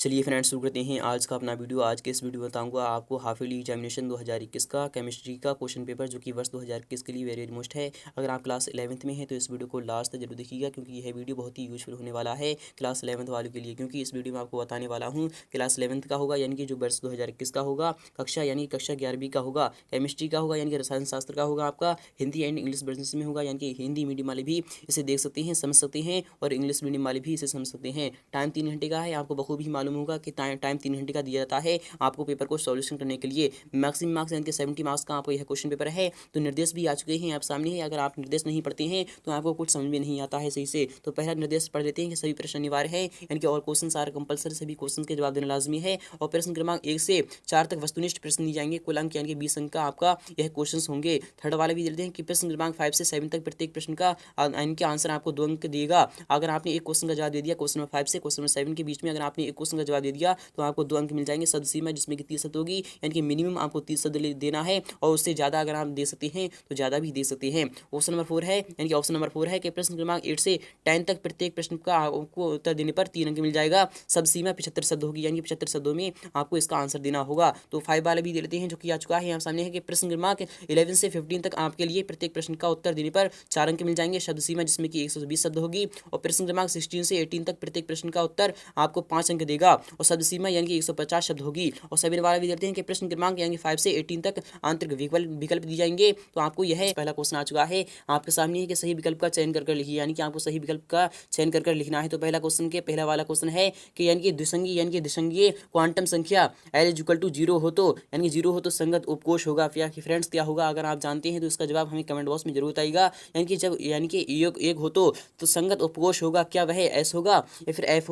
चलिए फ्रेंड्स शुरू करते हैं आज का अपना वीडियो। आज के इस वीडियो में बताऊंगा आपको हाफ ईयरली एग्जामिनेशन 2021 का केमिस्ट्री का क्वेश्चन पेपर जो कि वर्ष 2021 के लिए वेरी वेरी मोस्ट है। अगर आप क्लास 11th में हैं तो इस वीडियो को लास्ट तक जरूर देखिएगा क्योंकि यह वीडियो बहुत ही यूजफुल होने वाला है क्लास 11th वालों के लिए। क्योंकि इस वीडियो में आपको बताने वाला हूँ क्लास 11th का होगा यानी कि जो वर्ष 2021 का होगा, कक्षा यानी कक्षा 11वीं का होगा, केमिस्ट्री का होगा यानी कि रसायन शास्त्र का होगा, आपका हिंदी एंड इंग्लिश वर्जन में होगा यानी कि हिंदी मीडियम वाले भी इसे देख सकते हैं, समझ सकते हैं और इंग्लिश मीडियम वाले भी इसे समझ सकते हैं। टाइम 3 घंटे का है, आपको बखूबी मालूम होगा कि टाइम 3 घंटे का दिया जाता है आपको पेपर को सॉल्यूशन करने के लिए। मैक्सिमम मार्क्स यानी कि 70 मार्क्स का आपको यह क्वेश्चन पेपर है। तो निर्देश भी आ चुके हैं आप सामने है। अगर आप निर्देश नहीं पढ़ते हैं तो आपको कुछ समझ में नहीं आता है सही से। तो पहला निर्देश पढ़ लेते हैं कि सभी प्रश्न अनिवार्य है यानी कि ऑल क्वेश्चन आर कंपलसरी, सभी क्वेश्चन के जवाब देना लाजमी है। और प्रश्न क्रमांक 1 से 4 तक वस्तुनिष्ठ प्रश्न दिए जाएंगे। कुल अंक यानी कि 20 अंक का आपका यह क्वेश्चन होंगे। थर्ड वाले भी देते हैं कि प्रश्न क्रमांक 5 से 7 तक प्रत्येक प्रश्न का इनके आंसर आपको 2 अंक देगा। अगर आपने एक क्वेश्चन का जवाब दे दिया क्वेश्चन नंबर 5 से क्वेश्चन नंबर 7 के बीच में, अगर आपने एक क्वेश्चन का जवाब दे दिया तो आपको 2 अंक मिल जाएंगे। सद सीमा जिसमें कि 30 होगी यानी कि मिनिमम आपको 30 देना है और उससे ज़्यादा अगर आप दे सकते हैं तो ज़्यादा भी दे सकते हैं। ऑप्शन नंबर 4 है यानी कि ऑप्शन नंबर 4 है कि प्रश्न क्रमांक 8 से 10 तक प्रत्येक प्रश्न का आपको उत्तर देने पर 3 अंक मिल जाएगा। सब सीमा 75 शब्द होगी यानी कि 75 शब्दों में आपको इसका आंसर देना होगा। तो 5 वाले भी दे लेते हैं जो कि आ चुका है यहाँ सामने है कि प्रश्न क्रमांक 11 से 15 तक आपके लिए प्रत्येक प्रश्न का उत्तर देने पर 4 अंक मिल जाएंगे। शब्द सीमा जिसमें कि 120 शब्द होगी। और प्रश्न क्रमांक 16 से 18 तक प्रत्येक प्रश्न का उत्तर आपको 5 अंक देगा और शब्द सीमा यानी कि 150 शब्द होगी। और सभी वाला भी देते हैं कि प्रश्न क्रमांक यानी 5 से 18 तक आंतरिक विकल्प दिए जाएंगे। तो आपको यह पहला क्वेश्चन आ चुका है आपके सामने है कि सही विकल्प का चयन कर लिखिए यानी कि आपको सही विकल्प का चयन कर लिखना है। तो पहला क्वेश्चन के पहला वाला क्वेश्चन है कि यानी कि द्विसंगी यानी कि द्विसंगीय क्वांटम संख्या L=0 हो तो यानी कि 0 हो तो संगत उपकोष होगा। फ्रेंड्स क्या होगा अगर आप जानते हैं तो इसका जवाब हमें कमेंट बॉक्स में जरूर बताइएगा। यानी कि जब यानी कि एक हो तो संगत उपकोष होगा, क्या वह S होगा या फिर F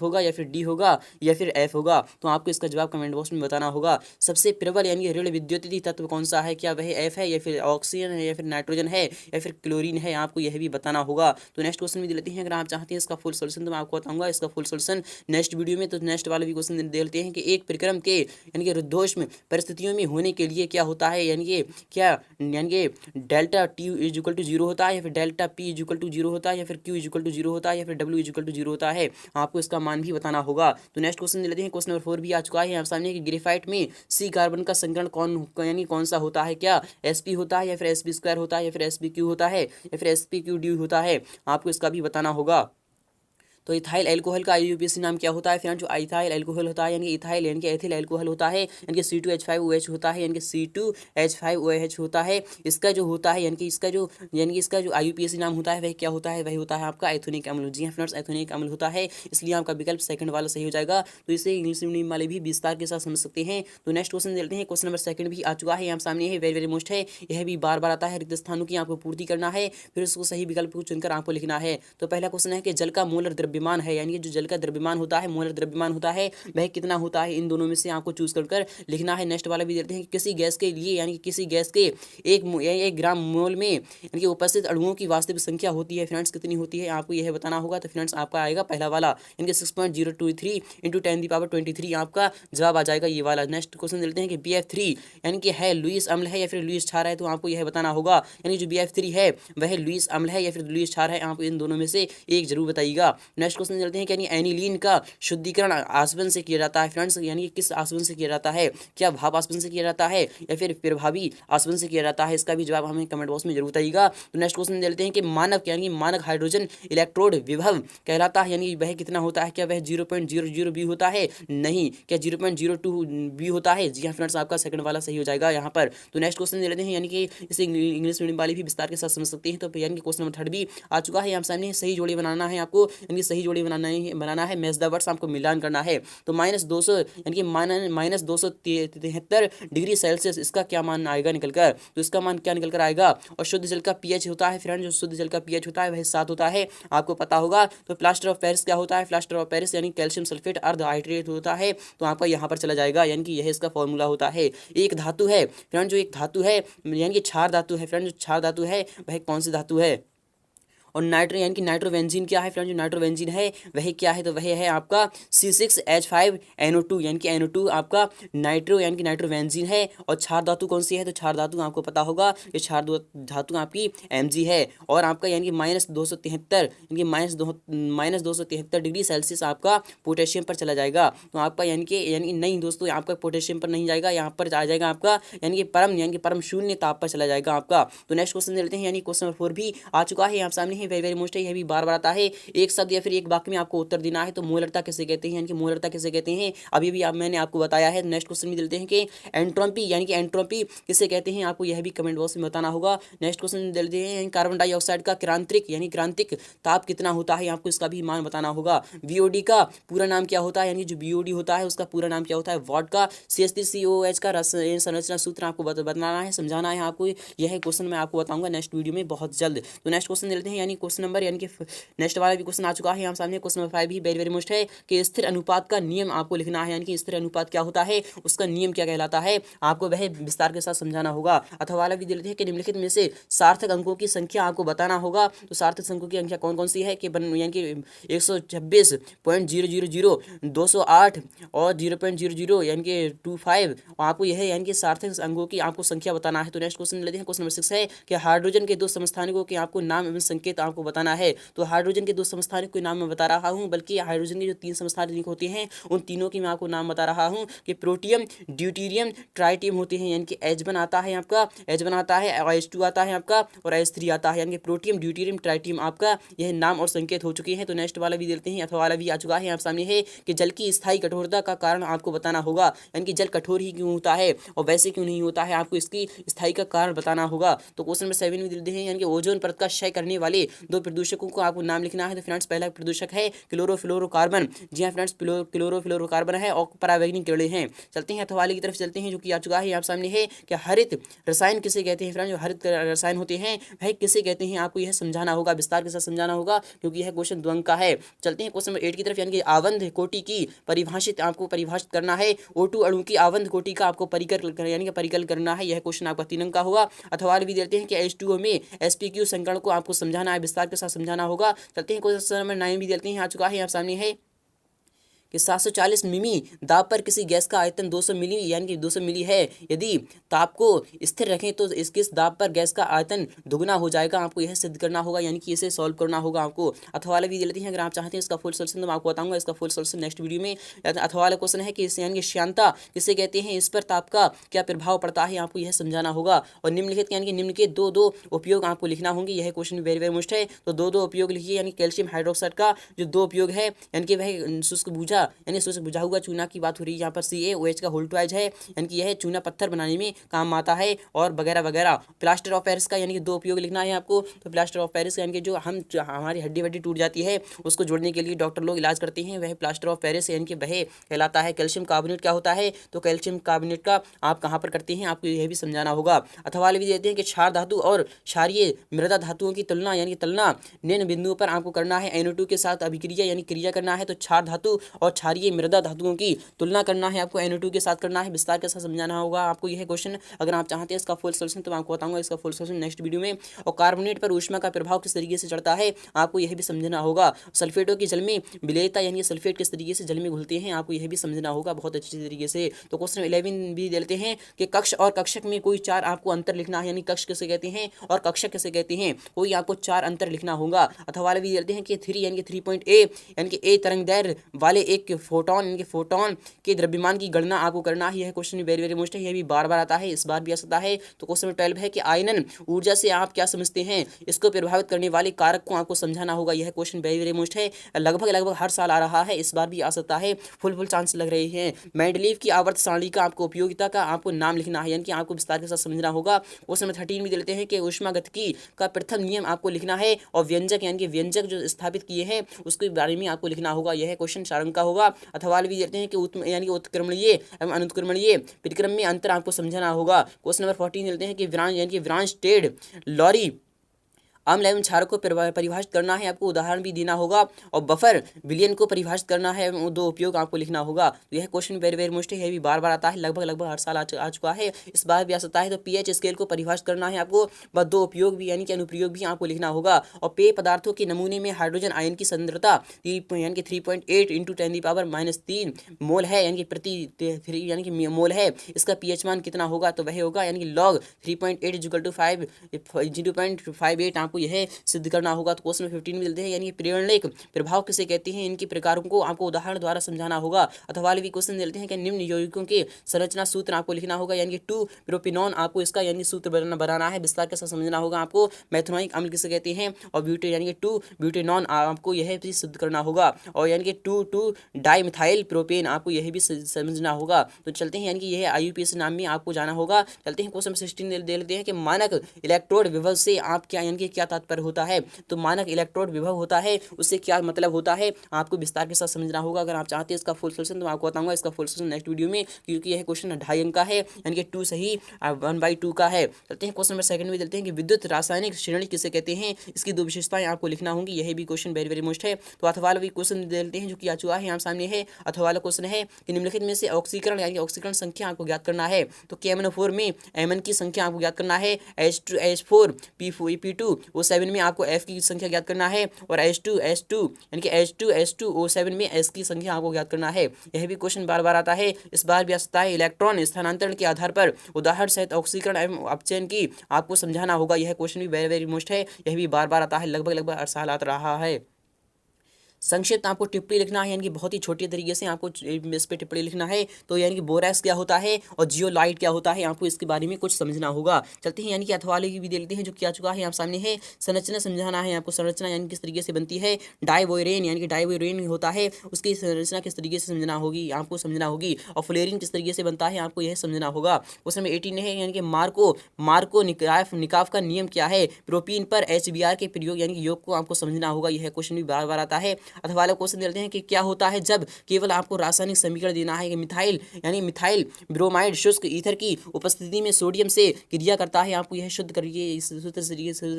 होगा या फिर D होगा या फिर F होगा। तो आपको इसका जवाब कमेंट बॉक्स में बताना होगा। सबसे प्रबल यानी ऋण विद्युतीय तत्व कौन सा है, क्या वह F है या फिर ऑक्सीजन है या फिर नाइट्रोजन है या फिर क्लोरीन है, आपको यह भी बताना होगा। तो नेक्स्ट क्वेश्चन भी दे लेते हैं। अगर आप चाहते हैं इसका फुल सोल्यूशन तो मैं आपको बताऊंगा इसका फुल सोल्यूशन नेक्स्ट वीडियो में। तो नेक्स्ट वाला भी क्वेश्चन दे लेते हैं कि एक परिक्रम के यानी कि रुद्धोष्म परिस्थितियों में होने के लिए क्या होता है, यानी कि क्या यानी कि डेल्टा T=0 होता है या फिर डेल्टा P=0 होता है या फिर Q=0 होता है या फिर W=0 होता है, आपको इसका मान भी बताना होगा। तो नेक्स्ट क्वेश्चन दे लेते हैं। क्वेश्चन नंबर 4 भी आ चुका है यहाँ सामने कि ग्रेफाइट में C कार्बन का संकरण कौन सा होता है, क्या Sp होता है या फिर Sp² होता है या फिर Spq होता है या फिर Spqd होता है, आपको इसका भी बताना होगा। तो इथाइल अल्कोहल का IUPAC नाम क्या होता है फ्रेंड्स। जो इथाइल अल्कोहल होता है यानी कि इथाइल यानी कि एथिल अल्कोहल होता है यानी कि C2H5OH होता है यानी कि C2H5OH होता है। इसका जो होता है यानी कि इसका जो IUPAC नाम होता है वह क्या होता है, वही होता है आपका एथोनिक अम्ल। जी हाँ फ्रेंड्स, एथोनिक अम्ल होता है, इसलिए आपका विकल्प सेकंड वाला सही हो जाएगा। तो इसे इंग्लिश मीडियम वाले भी विस्तार के साथ समझ सकते हैं। तो नेक्स्ट क्वेश्चन देखते हैं। क्वेश्चन नंबर 2 भी आ चुका है यहाँ सामने है, वेरी वेरी मोस्ट है। यह भी बार बार आता है, रिक्त स्थानों की आपको पूर्ति करना है, फिर उसको सही विकल्प को चुनकर आपको लिखना है। तो पहला क्वेश्चन है कि जल का मोलर द्रव्यमान है यानी कि जो जल का द्रव्यमान होता है, मोलर द्रव्यमान होता है, वह कितना होता है, इन दोनों में से आपको चूज कर लिखना है। नेक्स्ट वाला भी देते हैं कि किसी गैस के लिए यानी कि किसी गैस के 1 ग्राम मोल में यानी कि उपस्थित अणुओं की वास्तविक संख्या होती है फ्रेंड्स, कितनी होती है, आपको यह बताना होगा। तो फ्रेंड्स आपका आएगा पहला वाला यानी कि 6.023 × 10⁻23 आपका जवाब आ जाएगा ये वाला। नेक्स्ट क्वेश्चन देते हैं कि BF3 यानी कि है लुईस अम्ल है या फिर लुईस क्षार है, तो आपको यह बताना होगा। यानी जो BF3 है वह लुईस अम्ल है या फिर लुईस क्षार है, आप इन दोनों में से एक जरूर बताइएगा। नेक्स्ट क्वेश्चन चलते हैं कि यानी एनिलीन का शुद्धिकरण आसवन से किया जाता है फ्रेंड्स, यानी कि किस आसवन से किया जाता है, क्या भाप आसवन से किया जाता है या फिर प्रभावी आसवन से किया जाता है, इसका भी जवाब हमें कमेंट बॉक्स में जरूर बताइएगा। तो नेक्स्ट क्वेश्चन देते हैं कि मानक यानी कि मानक हाइड्रोजन इलेक्ट्रोड विभव कहलाता है यानी वह कितना होता है, क्या वह 0.00 B होता है, नहीं, क्या 0.02 B होता है। जी हाँ फ्रेंड्स, आपका सेकंड वाला सही हो जाएगा यहाँ पर। तो नेक्स्ट क्वेश्चन दे लेते हैं यानी कि इसे इंग्लिश मीडियम वाले भी विस्तार के साथ समझ सकते हैं। तो यानी कि क्वेश्चन नंबर 3 भी आ चुका है यहाँ सामने, सही जोड़ी बनाना है आपको, यानी सही जोड़ी बनाना है, मैच द वर्ड्स आपको मिलान करना है। तो -200 यानी कि -273 डिग्री सेल्सियस इसका क्या मान आएगा निकल कर, तो इसका मान क्या निकल कर आएगा। और शुद्ध जल का pH होता है फ्रेंड, जो शुद्ध जल का pH होता है वह 7 होता है, आपको पता होगा। तो प्लास्टर ऑफ पेरिस क्या होता है, प्लास्टर ऑफ पेरिस यानी कैल्शियम सल्फेट अर्ध हाइड्रेट होता है, तो आपका यहाँ पर चला जाएगा, यानी कि यह इसका फॉर्मूला होता है। एक धातु है फ्रेंड, जो एक धातु है यानी कि क्षार धातु है फ्रेंड, जो क्षार धातु है वह कौन सी धातु है। और नाइट्रो यानी कि नाइट्रोबेंजीन क्या है फ्रेंड्स, जो नाइट्रोबेंजीन है वह क्या है, तो वह है आपका C6H5NO2 यानी कि NO2 आपका नाइट्रो यानी कि नाइट्रोबेंजीन है। और क्षार धातु कौन सी है, तो क्षार धातु आपको पता होगा कि क्षार धातु आपकी Mg है। और आपका यानी कि -273 यानी कि -273 डिग्री सेल्सियस आपका पोटेशियम पर चला जाएगा। तो आपका यानी नहीं दोस्तों, आपका पोटेशियम पर नहीं जाएगा, यहाँ पर आ जाएगा आपका यानी कि परम शून्य ताप पर चला जाएगा आपका। तो नेक्स्ट क्वेश्चन लेते हैं, यानी क्वेश्चन नंबर 4 भी आ चुका है, यहाँ सामने है, वेरी वेरी मोस्ट है, यह भी बार बार आता है। एक शब्द या फिर एक वाक्य में आपको उत्तर देना है। तो मोलरता किसे कहते हैं, यानी कि मोलरता किसे कहते हैं, अभी भी मैंने आपको बताया है। नेक्स्ट क्वेश्चन भी देते हैं कि एंट्रोपी यानी कि एंट्रोपी किसे कहते हैं, आपको यह भी कमेंट बॉक्स में बताना होगा। नेक्स्ट क्वेश्चन देते हैं, कार्बन डाइऑक्साइड का क्रांतिक यानी क्रांतिक ताप कितना होता है, आपको इसका भी मान बताना होगा। VOD का पूरा नाम क्या होता है, यानी जो VOD होता है उसका पूरा नाम क्या होता है। वॉट का CH3COOH का संरचना सूत्र आपको बताना है, समझाना है आपको। यह क्वेश्चन मैं आपको बताऊंगा नेक्स्ट वीडियो में बहुत जल्द। तो नेक्स्ट क्वेश्चन लेते हैं, यानी क्वेश्चन नंबर यानी कि नेक्स्ट वाला भी क्वेश्चन आ चुका है यहाँ सामने। क्वेश्चन नंबर 5 भी वेरी वेरी मोस्ट है कि स्थिर अनुपात का नियम आपको लिखना है, यानी कि स्थिर अनुपात क्या होता है, उसका नियम क्या कहलाता है, आपको वह विस्तार के साथ समझाना होगा। अथवा वाला भी देते हैं कि निम्नलिखित में से सार्थक अंकों की संख्या आपको बताना होगा। तो सार्थक अंकों की संख्या कौन कौन सी है कि यानी कि 126.000 208 और 0.00 यानी कि 25, आपको यह यानी कि सार्थक अंकों की आपको संख्या बताना है। तो नेक्स्ट क्वेश्चन लेते हैं, क्वेश्चन नंबर 6 है कि हाइड्रोजन के दो समस्थानिकों के आपको नाम एवं संकेत आपको बताना है। तो हाइड्रोजन के दो समस्थानिकों के नाम मैं बता रहा हूँ, बल्कि हाइड्रोजन के जो 3 समस्थानिक होते हैं उन तीनों की मैं आपको नाम बता रहा हूँ कि प्रोटियम, ड्यूटीरियम, ट्राइटियम होते हैं। यानी कि H1 आता है आपका, H1 आता है, H2 आता है आपका और H3 आता है, यानी कि प्रोटियम, ड्यूटीरियम, ट्राइटियम आपका यह नाम और संकेत हो चुके हैं। तो नेक्स्ट वाला भी देते हैं, अथवा वाला भी आ चुका है, आप सामने है कि जल की स्थायी कठोरता का कारण आपको बताना होगा, यानी कि जल कठोर ही क्यों होता है और वैसे क्यों नहीं होता है, आपको इसकी स्थायी का कारण बताना होगा। तो क्वेश्चन नंबर 7 भी देते हैं, यानी कि ओजोन परत का क्षय करने वाले 2 प्रदूषकों को आपको नाम लिखना है। तो फ्रेंड्स पहला प्रदूषक है क्लोरोफ्लोरोकार्बन, जी हाँ फ्रेंड्स क्लोरोफ्लोरोकार्बन है, और परावैंगनिक किरणें हैं। चलते हैं अथवा वाले की तरफ चलते हैं, जो कि आ चुका है आप सामने है कि हरित रसायन किसे कहते हैं। फ्रेंड्स जो हरित रसायन होते हैं वह किसे कहते हैं, आपको यह समझाना होगा, विस्तार के साथ समझाना होगा, क्योंकि यह क्वेश्चन 2 अंक का है। चलते हैं क्वेश्चन नंबर 8 की तरफ, यानी कि आवंध कोटि की आपको परिभाषित करना है। O2 अणु की आवंध कोटि का आपको परिकलन करना है, यह क्वेश्चन आपका 3 अंक का होगा। अथवा भी देते हैं कि H2O में sp3 संकरण को आपको समझाना है, विस्तार के साथ समझाना होगा। चलते हैं क्वेश्चन नंबर 9 भी देते हैं, आ चुका है आप सामने है कि 740 मिमी दाब पर किसी गैस का आयतन 200 मिली यानी कि 200 मिली है। यदि ताप को स्थिर रखें तो इसके दाब पर गैस का आयतन दुगना हो जाएगा, आपको यह सिद्ध करना होगा, यानी कि इसे सॉल्व करना होगा आपको। अथवा वाला भी दे लेते हैं, अगर आप चाहते हैं इसका फुल सोल्यूशन तो मैं आपको बताऊंगा इसका फुल सोल्यूशन नेक्स्ट वीडियो में। अथवा वाला क्वेश्चन है कि यानी कि श्यानता किसे कहते हैं, इस पर ताप का क्या प्रभाव पड़ता है, आपको यह समझाना होगा। और निम्नलिखित यानी कि निम्न के दो उपयोग आपको लिखना होंगे, यह क्वेश्चन वेरी वेरी मोस्ट है। तो दो उपयोग लिखिए, यानी कैल्शियम हाइड्रोक्साइड का जो 2 उपयोग है, यानी कि वह शुष्क भूजा यानी शुष्क बुझा हुआ चूना की बात हो रही है, यहाँ पर CaOH का होल ट्वाइज है, यानी कि यह चूना पत्थर बनाने में काम आता है, और वगैरह वगैरह। प्लास्टर ऑफ पेरिस का यानी कि 2 उपयोग लिखना है आपको। तो प्लास्टर ऑफ पेरिस यानी कि जो हमारी हड्डी वड्डी टूट जाती है उसको जोड़ने के लिए डॉक्टर लोग इलाज करते हैं, वह प्लास्टर ऑफ पेरिस यानी कि वह कहलाता है। कैल्शियम कार्बोनेट क्या होता है, तो कैल्शियम कार्बोनेट का आप कहाँ पर करते हैं, आपको यह भी समझाना होगा। अथवा वाले भी देते हैं कि क्षार धातु और क्षारीय मृदा धातुओं की तुलना यानी कि तुलना निम्न बिंदुओं पर आपको करना है। NO2 के साथ अभिक्रिया यानी क्रिया करना है, तो क्षार धातु और क्षारीय मृदा धातुओं की तुलना करना है, आपको NO2 के साथ करना है, विस्तार के साथ समझाना होगा आपको यह क्वेश्चन। अगर आप चाहते हैं इसका फुल सोल्यूशन तो मैं आपको बताऊंगा इसका फुल सोल्यूशन नेक्स्ट वीडियो में। और कार्बोनेट पर ऊष्मा का प्रभाव किस तरीके से चढ़ता है, आपको यह भी समझना होगा। सल्फेटों की जल में विलेयता यानी सल्फेट किस तरीके से जल में घुलते हैं, आपको यह भी समझना होगा बहुत अच्छी तरीके से। तो क्वेश्चन 11 भी देते हैं कि कक्ष और कक्षक में कोई 4 आपको अंतर लिखना है, यानी कक्ष किसे कहते हैं और कक्षक किसे कहते हैं, कोई आपको 4 अंतर लिखना होगा। अथवा वाले भी देते हैं कि 3 यानी कि 3.A यानी कि A तरंग दैर्ध्य वाले एक फोटोन यानी कि फोटोन के द्रव्यमान की गणना आपको करना है, यह क्वेश्चन वेरी वेरी मोस्ट है, यह भी बार बार आता है, इस बार भी आ सकता है। तो क्वेश्चन नंबर 12 है कि आयनन ऊर्जा से आप क्या समझते हैं, इसको प्रभावित करने वाले कारक को आपको समझाना होगा, यह क्वेश्चन वेरी वेरी मोस्ट है, लगभग हर साल आ रहा है, इस बार भी आ सकता है, फुल चांस लग रहे हैं। मेंडलीव की आवर्त सारणी का आपको उपयोगिता का आपको नाम लिखना है, यानी कि आपको विस्तार के साथ समझना होगा। क्वेश्चन नंबर 13 भी देते हैं कि ऊष्मागतिकी का प्रथम नियम आपको लिखना है, और व्यंजक यानी कि व्यंजक जो स्थापित किए हैं उसके बारे में आपको लिखना होगा, यह क्वेश्चन 4 अंक का होगा। अथवा भी देते हैं कि यानी उत्क्रमणीय एवं अनुत्क्रमणीय प्रतिक्रम में अंतर आपको समझना होगा। क्वेश्चन नंबर 14 देते हैं कि ब्रांच यानी कि ब्रांच टेड लॉरी अम्ल एवं क्षारक को परिभाषित करना है, आपको उदाहरण भी देना होगा, और बफर विलयन को परिभाषित करना है, वो दो उपयोग आपको लिखना होगा। तो यह क्वेश्चन वेरी वेरी मोस्ट है, यह भी बार बार आता है, लगभग हर साल आ चुका है, इस बार भी आ सकता है। तो पीएच स्केल को परिभाषित करना है आपको, बस दो उपयोग भी यानी कि अनुप्रयोग भी आपको लिखना होगा। और पेय पदार्थों के नमूने में हाइड्रोजन आयन की सांद्रता यानी कि 3.8 × 10⁻³ मोल है, यानी कि प्रति यानी कि मोल है। इसका पीएच मान कितना होगा, तो वह होगा यानी कि log 3.8 = 0.58 आपको यह सिद्ध करना होगा। तो क्वेश्चन 15 में मिलते हैं, यानी प्रेरणिक प्रभाव किसे कहते हैं, इनके प्रकारों को आपको उदाहरण द्वारा समझाना होगा। अथवा भी क्वेश्चन मिलते हैं कि निम्न यौगिकों के संरचना सूत्र आपको लिखना होगा, यानी कि 2-प्रोपिनॉन आपको इसका यानी सूत्र बनाना है, विस्तार के साथ समझना होगा आपको। मैथनोइक अम्ल किसे कहते हैं, और ब्यूटे यानी कि 2-ब्यूटेनॉन आपको यह भी सिद्ध करना होगा, और यानी कि 2,2-डाइमिथाइल प्रोपेन आपको यह भी समझना होगा। तो चलते हैं, यानी कि यह IUPAC नाम में आपको जाना होगा। चलते हैं क्वेश्चन 16 दे लेते हैं कि मानक इलेक्ट्रोड विभव से आप क्या यानी कि क्या तात्पर्य होता है। तो मानक इलेक्ट्रोड विभव होता है, उससे क्या मतलब होता है आपको विस्तार के साथ समझना होगा। अगर आप चाहते हैं इसका फुल सोल्यूशन तो मैं आपको बताऊंगा इसका फुल सोल्यूशन नेक्स्ट वीडियो में, क्योंकि यह क्वेश्चन 2.5 अंक का है, यानी कि 2 सही 1/2 का है। चलते हैं क्वेश्चन नंबर 2 में देते हैं कि विद्युत रासायनिक श्रेणी किसे कहते हैं, इसकी दो विशेषताएं आपको लिखना होंगी। यह भी क्वेश्चन वेरी वेरी मोस्ट है। तो अथवा वाला भी क्वेश्चन दे लेते हैं जो कि आ चुका है यहाँ सामने है। अथवा वाला क्वेश्चन है कि निम्नलिखित में से ऑक्सीकरण यानी ऑक्सीकरण संख्या आपको ज्ञात करना है। तो KMnO4 में Mn की संख्या आपको ज्ञात करना है, H4 P2O7 में आपको F की संख्या ज्ञात करना है, और H2 यानी कि H2O7 में S की संख्या आपको ज्ञात करना है। यह भी क्वेश्चन बार बार आता है, इस बार भी आ सकता है। इलेक्ट्रॉन स्थानांतरण के आधार पर उदाहरण सहित ऑक्सीकरण एवं अपचयन की आपको समझाना होगा। यह क्वेश्चन भी वेरी वेरी मोस्ट है, यह भी बार बार आता है, लगभग हर साल आ रहा है। संक्षिप्त आपको टिप्पणी लिखना है, यानी कि बहुत ही छोटे तरीके से आपको इस पे टिप्पणी लिखना है। तो यानी कि बोरैक्स क्या होता है और जियोलाइट क्या होता है, आपको इसके बारे में कुछ समझना होगा। चलते हैं, यानी कि अथवा वाले की भी दे लेते हैं जो क्या चुका है आप सामने है। संरचना समझाना है आपको, संरचना यानी किस तरीके से बनती है। डाइवोरेन यानी कि डाइवोरेन होता है, उसकी संरचना किस तरीके से समझना होगी, आपको समझना होगी। और फ्लोरीन किस तरीके से बनता है, आपको यह समझना होगा। क्वेश्चन नंबर 18 है, यानी कि मार्को निकाफ का नियम क्या है। प्रोपीन पर HBr के प्रयोग यानी कि योग को आपको समझना होगा। यह क्वेश्चन भी बार बार आता है। अथवा वाला क्वेश्चन देते हैं कि क्या होता है जब केवल आपको रासायनिक समीकरण देना है कि मिथाइल ब्रोमाइड शुष्क ईथर की उपस्थिति में सोडियम से क्रिया करता है, आपको यह शुद्ध करिए इस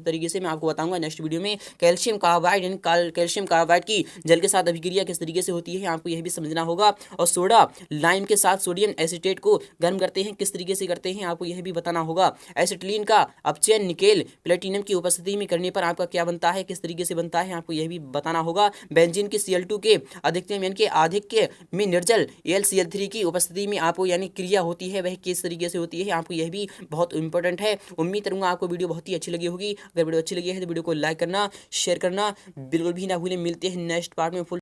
तरीके से मैं आपको बताऊंगा नेक्स्ट वीडियो में। कैल्शियम कार्बाइड यानी कैल्शियम कार्बाइड की जल के साथ अभिक्रिया किस तरीके से होती है, आपको यह भी समझना होगा। और सोडा लाइम के साथ सोडियम एसीटेट को गर्म करते हैं, किस तरीके से करते हैं, आपको यह भी बताना होगा। एसिटिलीन का अपचयन निकेल प्लेटिनम की उपस्थिति में करने पर आपका क्या बनता है, किस तरीके से बनता है, आपको यह भी बताना होगा। बेंजीन की Cl2 के अधिकतम यानी कि आधिक्य में निर्जल AlCl3 की उपस्थिति में आपको यानी क्रिया होती है, वह किस तरीके से होती है, आपको यह भी बहुत इंपॉर्टेंट है। उम्मीद करूंगा आपको वीडियो बहुत ही अच्छी लगी होगी। अगर वीडियो अच्छी लगी है तो वीडियो को लाइक करना, शेयर करना बिल्कुल भी ना भूलें। मिलते हैं नेक्स्ट पार्ट में फुल